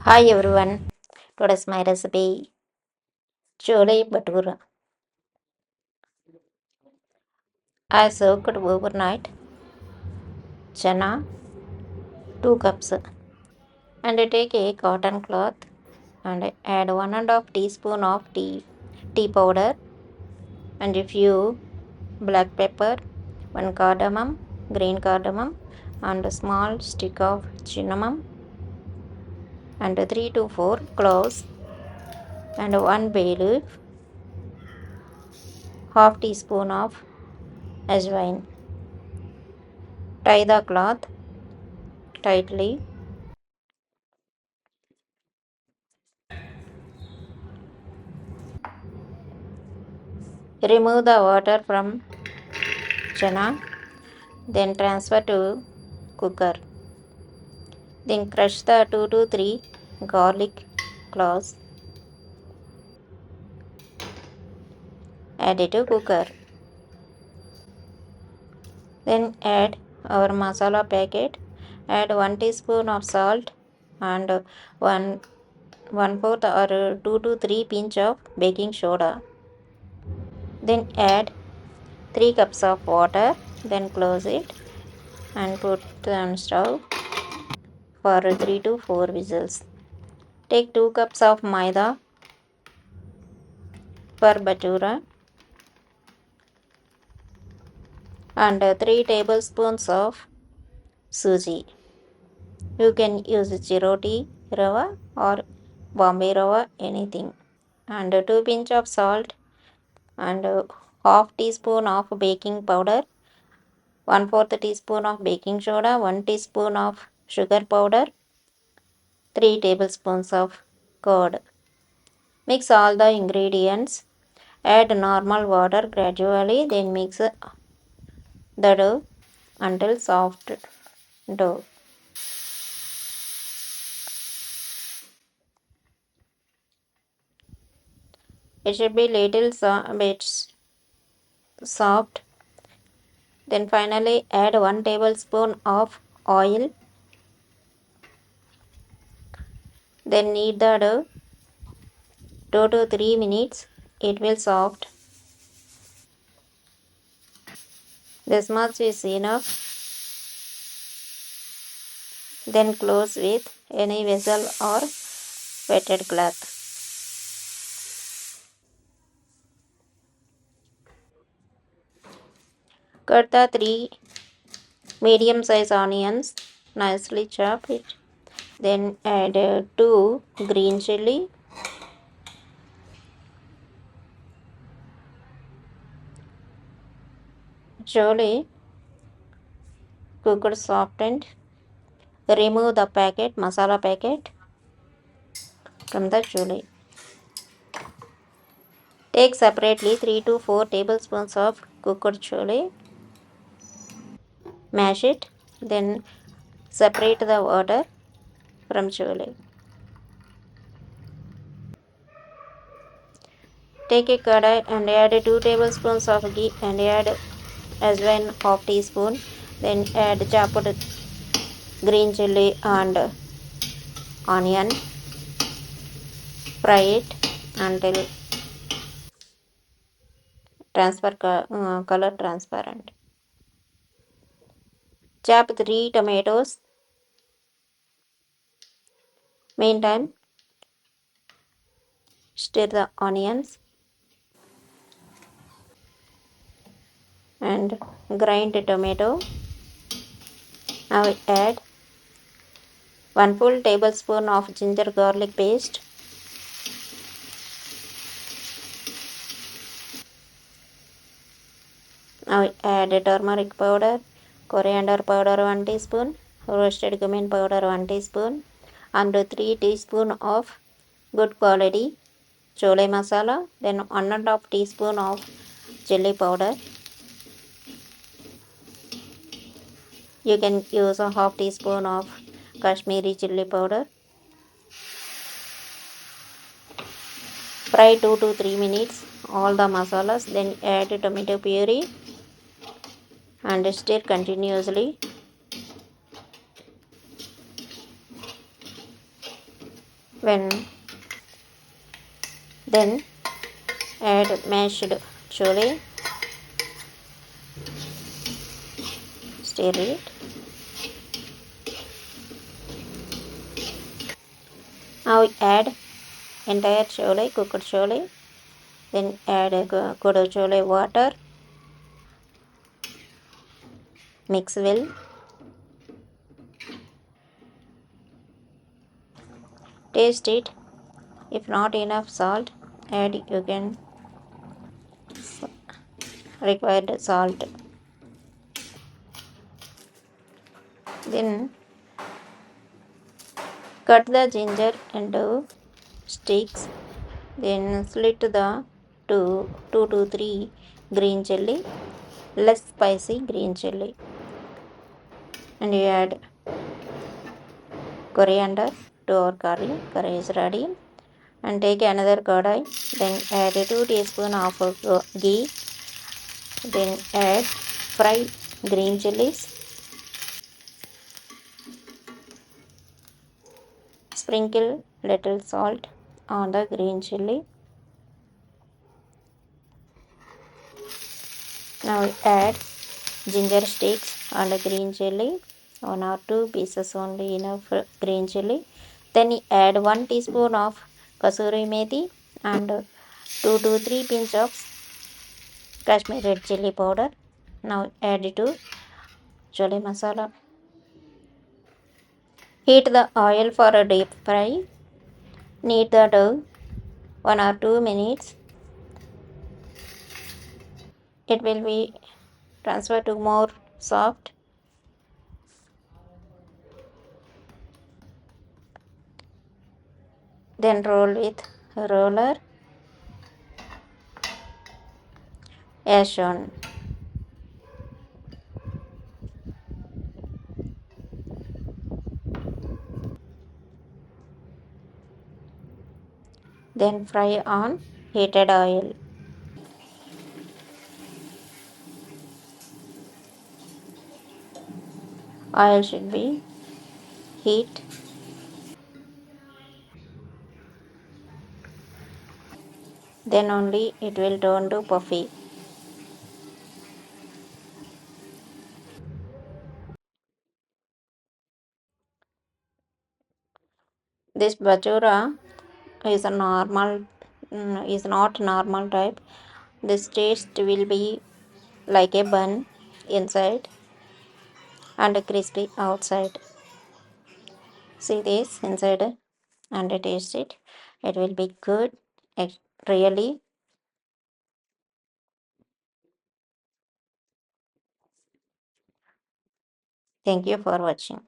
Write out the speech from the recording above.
Hi everyone, today's my recipe chole bhature. I soaked overnight chana 2 cups and take a cotton cloth and add 1.5 teaspoon of tea powder and a few black pepper, 1 cardamom, green cardamom and a small stick of cinnamon and 3 to 4 cloves and 1 bay leaf, half teaspoon of ajwain. Tie the cloth tightly. Remove the water from chana, then transfer to cooker. Then crush the 2 to 3 garlic cloves. Add it to cooker. Then add our masala packet. Add 1 teaspoon of salt and 1/4 or 2 to 3 pinch of baking soda. Then add 3 cups of water. Then close it and put on stove for 3 to 4 whistles. Take 2 cups of maida for bhatura and 3 tablespoons of suji. You can use chiroti rava or bombay rava, anything. And 2 pinch of salt and half teaspoon of baking powder, 1/4 teaspoon of baking soda, 1 teaspoon of sugar powder, 3 tablespoons of curd. Mix all the ingredients. Add normal water gradually, then mix the dough until soft dough. It should be little bit soft. Then finally add 1 tablespoon of oil. Then knead the dough 2 to 3 minutes. It will soft. This much is enough. Then close with any vessel or wetted cloth. Cut the 3 medium size onions, nicely chop it. Then add 2 green chili, chole, cooked softened. Remove the masala packet from the chole. Take separately 3 to 4 tablespoons of cooked chole. Mash it. Then separate the water from chole. Take a kadai and add 2 tablespoons of ghee and add as well half teaspoon. Then add chopped green chili and onion. Fry it until color transparent. Chop 3 tomatoes. Meantime, stir the onions and grind the tomato. Now add 1 full tablespoon of ginger garlic paste. Now add turmeric powder, coriander powder 1 teaspoon, roasted cumin powder 1 teaspoon and 3 teaspoon of good quality chole masala, then 1.5 teaspoon of chili powder. You can use a half teaspoon of Kashmiri chili powder. Fry 2 to 3 minutes all the masalas, then add tomato puree and stir continuously. When then add mashed chole, stir it. Now add entire chole, cooked chole. Then add cooked chole water. Mix well. Taste it. If not enough salt, add you can required salt. Then cut the ginger into sticks. Then slit the two to three green chili, less spicy green chili, and you add coriander to our curry. Curry is ready. And take another kadai. Then add 2 teaspoons of ghee. Then add fried green chilies. Sprinkle little salt on the green chili. Now add ginger sticks and green chili. 1 or 2 pieces only enough green chili. Then add 1 teaspoon of kasuri methi and 2 to 3 pinch of Kashmir red chili powder. Now add it to chole masala. Heat the oil for a deep fry. Knead the dough 1 or 2 minutes. It will be transferred to more soft. Then roll with roller as shown. Then fry on heated oil. Oil should be heat. Then only it will turn to puffy. This bhatura is a normal is not normal type. This taste will be like a bun inside and crispy outside. See this inside and taste it. It will be good. Really. Thank you for watching.